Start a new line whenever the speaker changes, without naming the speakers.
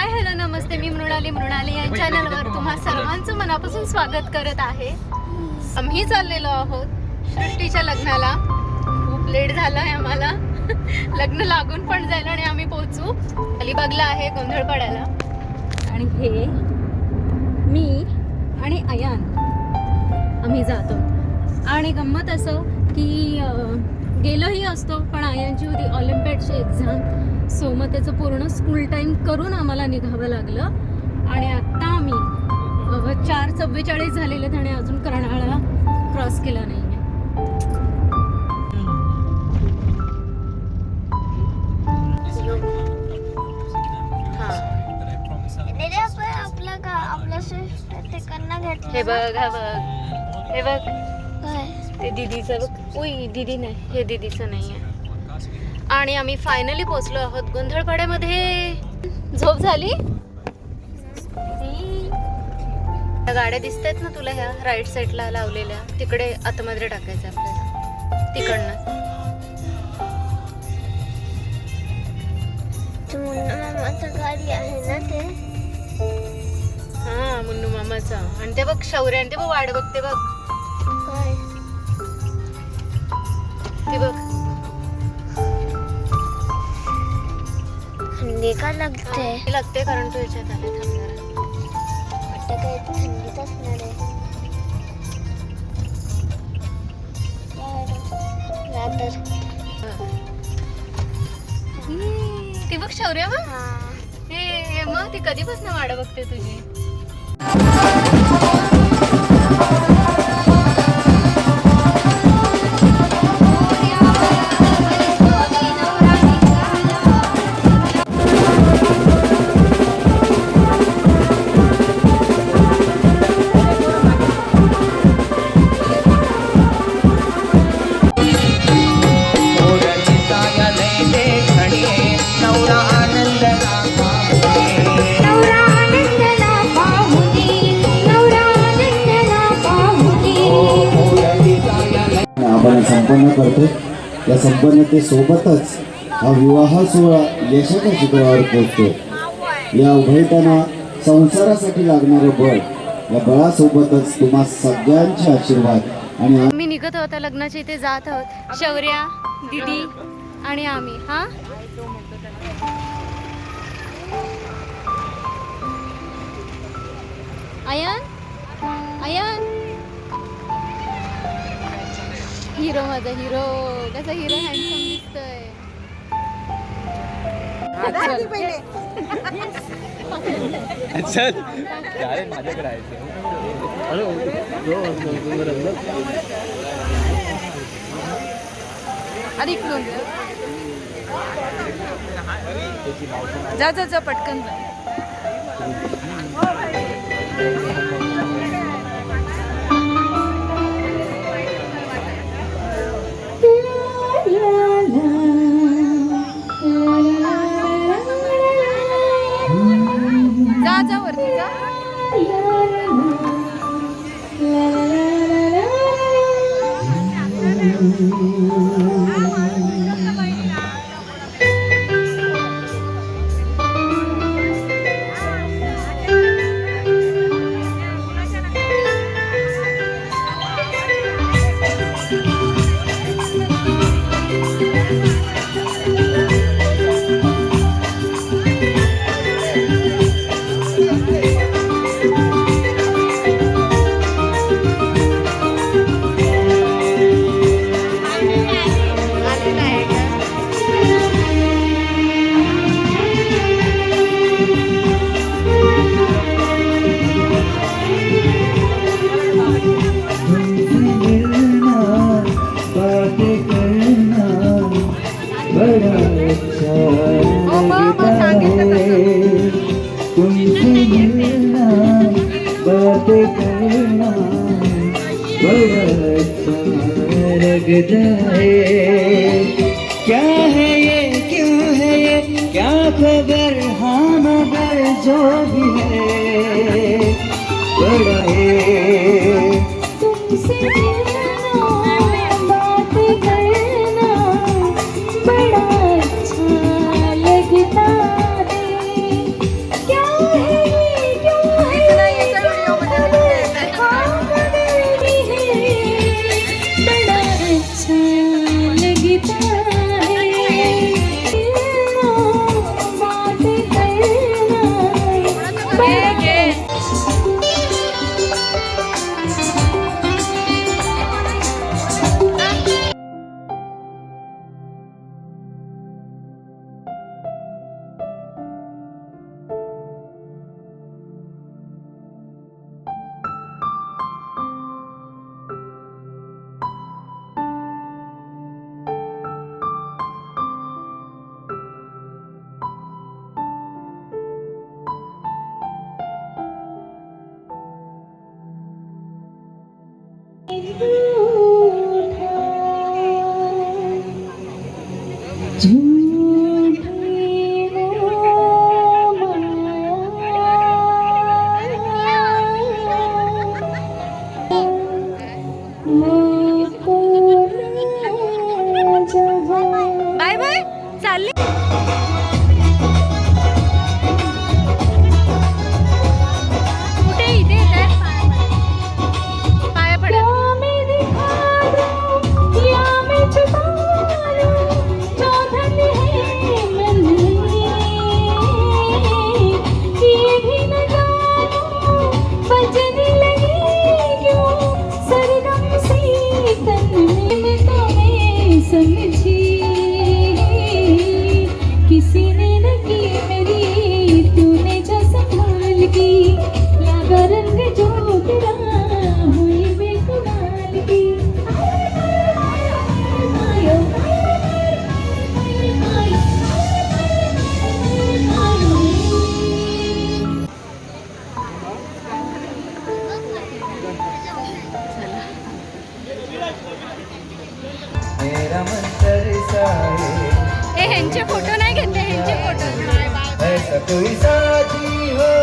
Hi hello नमस्ते, मी मृणाली या चॅनलवर तुम्हा सर्वांचं मनापासून स्वागत करत आहे. आम्ही चाललेलो आहोत सृष्टीच्या लग्नाला. खूप लेट झाला आहे आम्हाला. लग्न लागून पण जाईल आणि आम्ही पोहोचू. अलिबागला आहे गोंधळपाड्याला. आणि हे मी आणि अयान आम्ही जातो. आणि गंमत असं की गेलोही असतो, पण आयांची होती ऑलिम्पियाडची एक्झाम. सो मग त्याचं पूर्ण स्कूल टाईम करून आम्हाला निघावं लागलं. आणि आत्ता आम्ही 4:44 झालेले आहेत आणि अजून कर्नाळा क्रॉस केला नाही आहे. हे बघ हा बघ, हे बघ ते दीदीचं बघ. उई दीदी नाही, हे दीदीचं नाही आहे. आणि आम्ही फायनली पोहोचलो आहोत गोंधळपाड्यामध्ये. झोप झाली? गाड्या दिसत आहेत ना तुला, ह्या राईट साईडला लावलेल्या, तिकडे आतमध्ये टाकायचं आपल्याला तिकडनं.
गाडी आहे ना ते.
हा मुन्नू मामाचा. आणि ते बघ शौर्य, आणि ते बघ वाट बघते बघ.
काय
ते बघ
थंडी का लागते?
लागते कारण तू याच्यात आले. थांबणार
वाटतं काय थंडीच असणार आहे.
ती बघ शौर्य बघ. हे मग ती कधीपासून वाट बघते तुझी.
आपण संपन्न करतो. या संपन्नतेसोबतच हा विवाह सोहळा यशाच्या शिखरावर पोहोचतो. या उभयतांना संसारासाठी लागणारं बळ, या बळासोबतच तुम्हा सगळ्यांचे आशीर्वाद. आणि
आम्ही निघत आहोत लग्नाच्या इथे, जात आहोत शौर्या, दीदी आणि आम्ही. हा अयान, अयान हिरो, माझा हिरो. कसा हिरो हँडसम दिसतोय.
माझ्याकडे आहे.
अरे इकडून जा जा जा पटकन जा. जा जा वरती जा.
क्या है ये क्या खबर, हाँ मगर जो भी है बड़ा है तुमसे बात करना बड़ा अच्छा लगता है. क्या कोई साथी हो